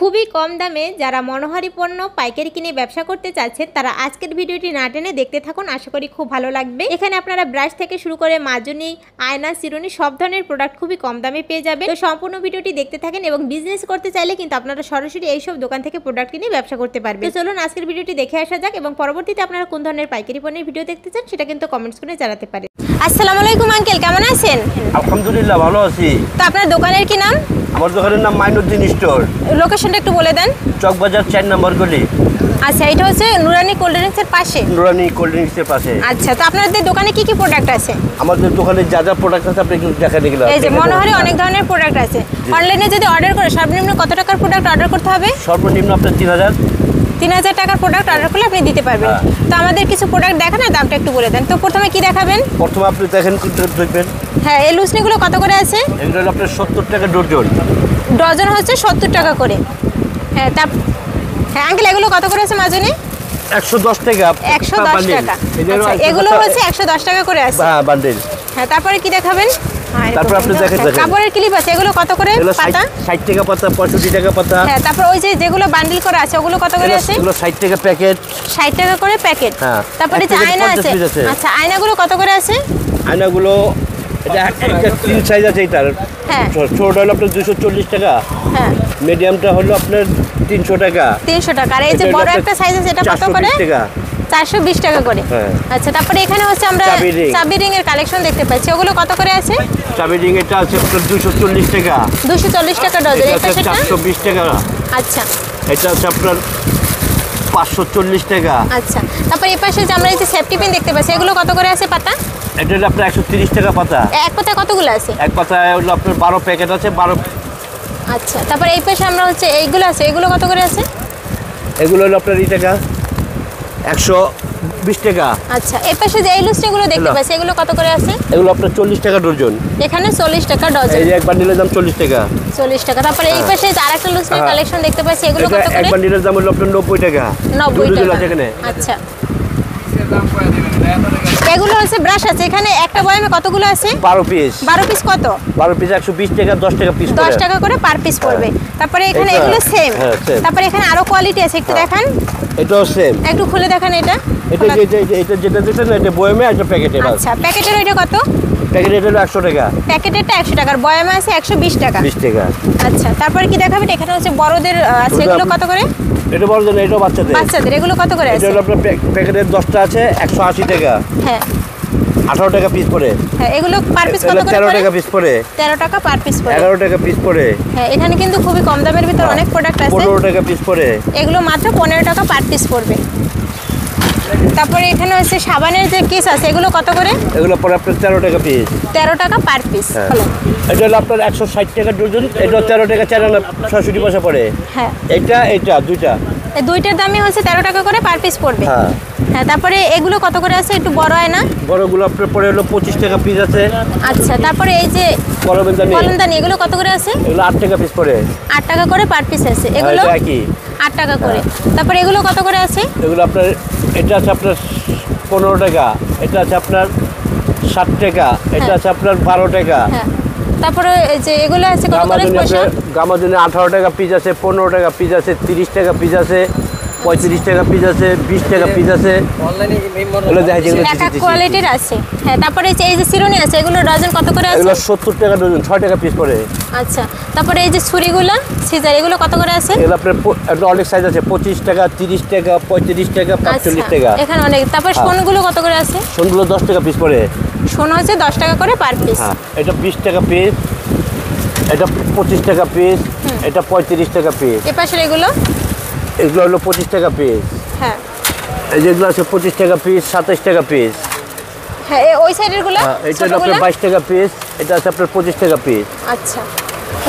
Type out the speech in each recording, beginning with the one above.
খুবই কম দামে যারা মনোহারী পণ্য পাইকারি কিনে ব্যবসা করতে চাচ্ছেন তারা আজকের ভিডিওটি না টেনে দেখতে থাকুন। আশা করি খুব ভালো লাগবে। এখানে আপনারা ব্রাশ থেকে শুরু করে মাজনি, আয়না, চিরুনি সব ধরনের প্রোডাক্ট খুবই কম দামে পেয়ে যাবেন। তো সম্পূর্ণ ভিডিওটি দেখতে থাকেন এবং বিজনেস করতে চাইলে কিন্তু আপনারা সরাসরি এইসব দোকান থেকে প্রোডাক্ট কিনে ব্যবসা করতে পারবেন। তো চলুন আজকের ভিডিওটি দেখে আসা যাক এবং পরবর্তীতে আপনারা কোন ধরনের পাইকারি পণ্যের ভিডিও দেখতে চান সেটা কিন্তু কমেন্টস করে জানাতে পারেন। আসসালামু আলাইকুম আঙ্কেল, কেমন আছেন? আলহামদুলিল্লাহ ভালো আছি। তো আপনার দোকানের কি নাম? আমার দোকানের নাম মাইনুদ্দিন স্টোর। লোকেশনটা একটু বলে দেন। চকবাজার 4 নম্বর গলি। আচ্ছা, এটা হচ্ছে নুরানি কোল্ড ড্রিঙ্কসের পাশে। নুরানি কোল্ড ড্রিঙ্কসের পাশে। আচ্ছা, তো আপনাদের দোকানে কি কি প্রোডাক্ট আছে? আমাদের দোকানে যা যা প্রোডাক্ট আছে আপনি একটু দেখা দেখলাম। এই যে মনোহারী অনেক ধরনের প্রোডাক্ট আছে। অনলাইনে যদি অর্ডার করে সর্বনিম্ন কত টাকার প্রোডাক্ট অর্ডার করতে হবে? সর্বনিম্ন আপনার 3000 টাকার প্রোডাক্ট অর্ডার করলে আপনি দিতে পারবেন। তো আমাদের কিছু প্রোডাক্ট দেখান আর দামটা একটু বলে দেন। তো প্রথমে কি দেখাবেন? প্রথমে আপনি দেখেন কোনটা দেখবেন। হ্যাঁ, এই লুসনিগুলো কত করে আছে? এগুলো হলো আপনার 70 টাকা ডজন। ডজন হচ্ছে 70 টাকা করে। হ্যাঁ, হ্যাঁ আঙ্কেল, এগুলো কত করে আছে মাজনি? 110 টাকা। 110 টাকা। আচ্ছা, এগুলো হচ্ছে 110 টাকা করে আছে। হ্যাঁ, বান্ডেল। হ্যাঁ, তারপরে কি দেখাবেন? তারপর আপনি দেখেন কাপড়ের ক্লিপ আছে, এগুলো কত করে পাতা? 60 টাকা পাতা, 65 টাকা পাতা। হ্যাঁ, তারপর ওই যে যেগুলো বান্ডিল করা আছে ওগুলো কত করে আছে? এগুলো 60 টাকা প্যাকেট। 60 টাকা করে প্যাকেট। হ্যাঁ, তারপরে যে আয়না আছে। আচ্ছা, আয়নাগুলো কত করে আছে? আয়নাগুলো এটা একটা 3 সাইজ আছে এটার। হ্যাঁ, ছোট হলো আপনার 240 টাকা। হ্যাঁ, মিডিয়ামটা হলো আপনার 300 টাকা। 300 টাকা। আর এই যে বড় একটা সাইজ আছে এটা কত করে? 420 টাকা করে। আচ্ছা, তারপরে এখানে হচ্ছে আমরা চাবি রিং এর কালেকশন দেখতে পাচ্ছি। ওগুলো কত করে আছে? চাবি রিং এটা আছে আপনার 240 টাকা। 240 টাকা ডজন। এটা 420 টাকা। আচ্ছা, এটা আছে আপনার 540 টাকা। আচ্ছা, তারপর এই পাশে যে আমরা এই যে সেফটি পিন দেখতে পাচ্ছি এগুলো কত করে আছে পাতা? এটা হলো আপনার 130 টাকা পাতা। এক পাতা কতগুলো আছে? এক পাতায় হলো আপনার 12 প্যাকেট আছে 12। আচ্ছা, তারপর এই পাশে আমরা হচ্ছে এইগুলো আছে, এগুলো কত করে আছে? এগুলো হলো আপনার এই টাকা 120 টাকা। আচ্ছা, এই পাশে যে এই লুসনিগুলো দেখতে পাচ্ছি এগুলো কত করে আছে? এগুলো আপনার 40 টাকা ডজন। এখানে 40 টাকা ডজন। এই যে এক বান্ডিলের দাম 40 টাকা। 40 টাকা। তারপরে এই পাশে যে আরেকটা লুসনির কালেকশন দেখতে পাচ্ছি এগুলো কত করে? এক বান্ডিলের দাম হলো আপনার 90 টাকা। 90 টাকা। আচ্ছা, এগুলো হচ্ছে ব্রাশ আছে। এখানে একটা বয়ামে কতগুলো আছে? 12 পিস। 12 পিস কত? 12 পিস 120 টাকা, 10 টাকা পিস করে। 10 টাকা করে পার পিস পড়বে। তারপরে এখানে এগুলো সেম। তারপরে এখানে আরো কোয়ালিটি আছে, একটু দেখান। এটাও সেম। একটু খুলে দেখান এটা। এটা যেটা দিচ্ছেন না এটা বয়ামে আর এটা প্যাকেটে। আচ্ছা, প্যাকেটের ওইটা কত? প্যাকেটের হলো 100 টাকা। প্যাকেটেরটা 100 টাকা আর বয়ামে আছে 120 টাকা। 20 টাকা। আচ্ছা, তারপরে কি দেখাবেন? এখানে হচ্ছে বড়দের আছে, এগুলো কত করে? এটা বড়দের না, এটা বাচ্চাদের। বাচ্চাদের এগুলো কত করে আছে? এটা হলো আপনার প্যাকেটের 10টা আছে 180 টাকা। হ্যাঁ, 18 টাকা পিস পড়ে। হ্যাঁ, এগুলো পার পিস কত করে? 13 টাকা পিস পড়ে। 13 টাকা পার পিস পড়ে। 11 টাকা পিস পড়ে। হ্যাঁ, এখানে কিন্তু খুবই কম দামের ভিতর অনেক প্রোডাক্ট আছে। 15 টাকা পিস পড়ে। এগুলো মাত্র 15 টাকা পার পিস পড়বে। তারপরে এখানে হচ্ছে সাবানের যে কেস আছে এগুলো কত করে? এগুলো পড়ে আপনার 13 টাকা পিস। 13 টাকা পার পিস। এটা হলো আপনার 160 টাকা ডজন। এটা 13 টাকা 66 পয়সা পড়ে। হ্যাঁ, এটা দুইটা। এই দুইটার দামই হচ্ছে 13 টাকা করে পার পিস পড়বে। হ্যাঁ, হ্যাঁ, তারপরে এগুলো কত করে আছে? একটু বড় হয় না? বড়গুলো আপনার পড়ে হলো 25 টাকা পিস আছে। আচ্ছা, তারপরে এই যে কলমদানি এগুলো কত করে আছে? এগুলো 8 টাকা পিস পড়ে। 8 টাকা করে পার পিস আছে এগুলো। একই 8 টাকা করে। তারপরে এগুলো কত করে আছে? এগুলো আপনার এটা আছে আপনার 15 টাকা। এটা আছে আপনার 60 টাকা। এটা আছে আপনার 12 টাকা। হ্যাঁ, তারপরে এই যে এগুলো আছে কত করে পয়সা? গামাজনে 18 টাকা পিস আছে, 15 টাকা পিস আছে, 30 টাকা পিস আছে, 35 টাকা পিস আছে, 20 টাকা পিস আছে। এগুলো দেখা যায় এক এক কোয়ালিটির আছে। হ্যাঁ, তারপরে এই যে চিরুনি আছে এগুলো ডজন কত করে আছে? এগুলো 70 টাকা ডজন, 6 টাকা পিস পড়ে। আচ্ছা, তারপরে এই যে ছুরিগুলো সিজার এগুলো কত করে আছে? এগুলো আপনার একটা অনেক সাইজ আছে, 25 টাকা, 30 টাকা, 35 টাকা, 45 টাকা। এখানে অনেক। তারপর সোনগুলো কত করে আছে? সোনগুলো 10 টাকা পিস পড়ে। সোন হচ্ছে 10 টাকা করে পার পিস। হ্যাঁ, এটা 20 টাকা পিস, এটা 25 টাকা পিস, এটা 35 টাকা পিস। এই পাশের এগুলো হলো 25 টাকা পিস। হ্যাঁ, এই যেগুলো আছে 25 টাকা পিস, 27 টাকা পিস। হ্যাঁ, ওই সাইডের গুলো এটা হলো আপনার 22 টাকা পিস, এটা আছে আপনার 25 টাকা পিস। আচ্ছা,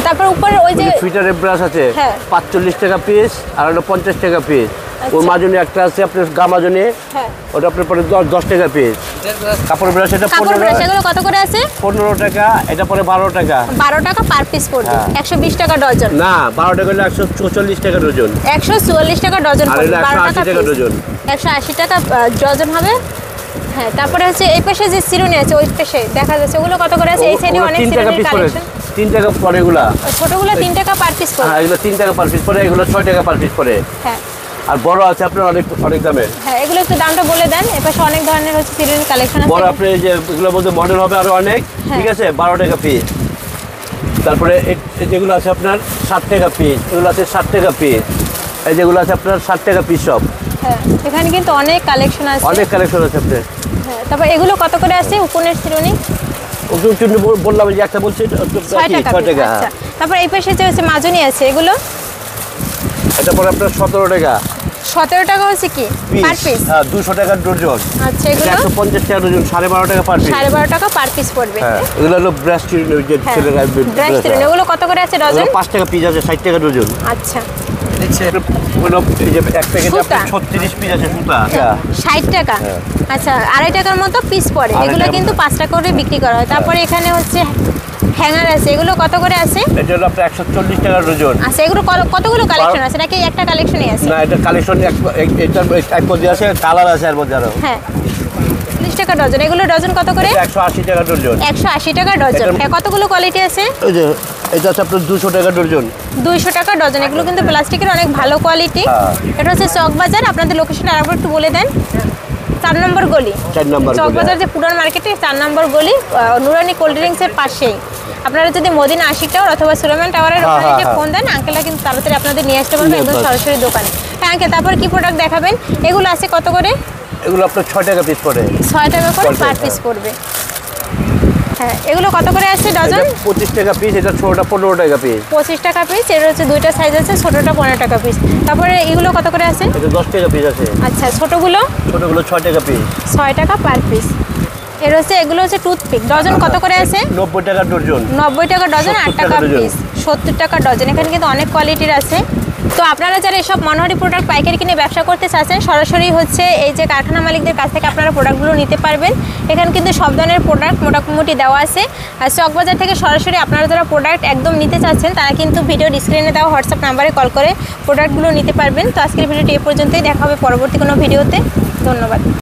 তারপর উপরে ওই যে ফিটারের ব্রাশ আছে 45 টাকা পিস আর হলো 50 টাকা পিস। ওর মাজনে একটা আছে আপনার গামাজনে, ওটা আপনার পরে 10 টাকা পিস। কাপড় ব্রাশ এটা 15 টাকা। এগুলো কত করে আছে? 15 টাকা। এটা পরে 12 টাকা। 12 টাকা পার পিস পড়বে। 120 টাকা ডজন। না, 12 টাকা হলে 144 টাকা ডজন। 144 টাকা ডজন পড়বে। 180 টাকা ডজন। 180 টাকা ডজন হবে। হ্যাঁ, তারপরে হচ্ছে এই পাশে যে চিরুনি আছে ওই পাশে দেখা যাচ্ছে ওগুলো কত করে আছে? এই সাইডে অনেক চিরুনির কালেকশন। 3 টাকা পড়ে এগুলা। ছোটগুলো 3 টাকা পার পিস পড়ে। হ্যাঁ এগুলো 3 টাকা পার পিস পড়ে, এগুলো 6 টাকা পার পিস পড়ে। হ্যাঁ আর বড় আছে আপনার অনেক দামের। হ্যাঁ এগুলো একটু দামটা বলে দেন। এপাশে অনেক ধরনের হচ্ছে চিরুনি কালেকশন আছে। বড় আপনি এই যে এগুলোর মধ্যে মডেল হবে আরো অনেক, ঠিক আছে, 12 টাকা পিস। তারপরে যেগুলো আছে আপনার 7 টাকা পিস, এগুলো আছে 7 টাকা পিস। এই যেগুলো আছে আপনার 7 টাকা পিস সব। হ্যাঁ এখানে কিন্তু অনেক কালেকশন আছে। অনেক কালেকশন আছে আপনার। হ্যাঁ তারপর এগুলো কত করে আছে উপনের চিরুনি? বললাম যে একটা বলছি 6 টাকা। 6 টাকা। আচ্ছা তারপর এই পাশে যে হচ্ছে মাজনি আছে এগুলো এটা পরে আপনার 17 টাকা। 17 টাকা হচ্ছে কি পার পিস? হ্যাঁ 200 টাকা ডজন। আচ্ছা এগুলো 150 টাকা ডজন, 12.5 টাকা পার পিস। 12.5 টাকা পার পিস পড়বে। হ্যাঁ এগুলো হলো ব্রাশ চিরুনি, ওই যে ছেলেরা ব্রাশ চিরুনি ওগুলো কত করে আছে ডজন? 5 টাকা পিস আছে, 60 টাকা ডজন। আচ্ছা হলো এই যে এক প্যাকেটে আপনার 36 পিস আছে সুতা। 60 টাকা। আচ্ছা 2.5 টাকার মতো পিস পড়ে। এগুলো কিন্তু 5 টাকা করে বিক্রি করা হয়। তারপরে এখানে হচ্ছে হ্যাঙ্গার আছে, এগুলো কত করে আছে? এটা হলো আপনার 140 টাকা ডজন। আচ্ছা এগুলো কতগুলো কালেকশন আছে নাকি একটা কালেকশনই আছে? না এটা কালেকশন এটার টাইপ মধ্যে আছে, কালার আছে এর মধ্যে আরো। হ্যাঁ 40 টাকা ডজন। এগুলো ডজন কত করে? 180 টাকা ডজন। 180 টাকা ডজন। হ্যাঁ কতগুলো কোয়ালিটি আছে? এই যে এটা আছে আপনার 200 টাকা ডজন। 200 টাকা ডজন। এগুলো কিন্তু প্লাস্টিকের অনেক ভালো কোয়ালিটি। এটা হচ্ছে চকবাজার। আপনাদের লোকেশনটা আরেকবার একটু বলে দেন। 4 নম্বর গলি। 4 নম্বর গলি। চকবাজার যে পুরান মার্কেটে 4 নম্বর গলি, নুরানি কোল্ড ড্রিঙ্কসের পাশেই। আপনারা যদি মদিনা আশিক টাওয়ার অথবা সুলেমান টাওয়ারের ওখানে যে ফোন দেন, আঙ্কেলরা কিন্তু তাড়াতাড়ি আপনাদের নিয়ে আসতে পারবে একদম সরাসরি দোকানে। হ্যাঁ আঙ্কেল তারপর কি প্রোডাক্ট দেখাবেন? এগুলো আছে কত করে? এগুলো আপনার 6 টাকা পিস পড়ে। 6 টাকা করে পার পিস পড়বে। হ্যাঁ এগুলো কত করে আছে ডজন? 25 টাকা পিস, এটা ছোটটা 15 টাকা পিস। 25 টাকা পিস। এর হচ্ছে দুইটা সাইজ আছে, ছোটটা 15 টাকা পিস। তারপরে এগুলো কত করে আছে? এটা 10 টাকা পিস আছে। আচ্ছা ছোটগুলো? ছোটগুলো 6 টাকা পিস। 6 টাকা পার পিস। এর হচ্ছে এগুলো হচ্ছে টুথপিক, ডজন কত করে আছে? 90 টাকা ডজন। 90 টাকা ডজন, 8 টাকা ডজন। পিস, 70 টাকা ডজন। এখানে কিন্তু অনেক কোয়ালিটির আছে। তো আপনারা যারা এসব মনোহারি প্রোডাক্ট পাইকারি কিনে ব্যবসা করতে চাচ্ছেন, সরাসরি হচ্ছে এই যে কারখানা মালিকদের কাছ থেকে আপনারা প্রোডাক্টগুলো নিতে পারবেন। এখানে কিন্তু সব ধরনের প্রোডাক্ট মোটামুটি দেওয়া আছে। আর চকবাজার থেকে সরাসরি আপনারা যারা প্রোডাক্ট একদম নিতে চাচ্ছেন তারা কিন্তু ভিডিওর স্ক্রিনে দেওয়া হোয়াটসঅ্যাপ নাম্বারে কল করে প্রোডাক্টগুলো নিতে পারবেন। তো আজকের ভিডিওটি এ পর্যন্তই, দেখা হবে পরবর্তী কোনো ভিডিওতে। ধন্যবাদ।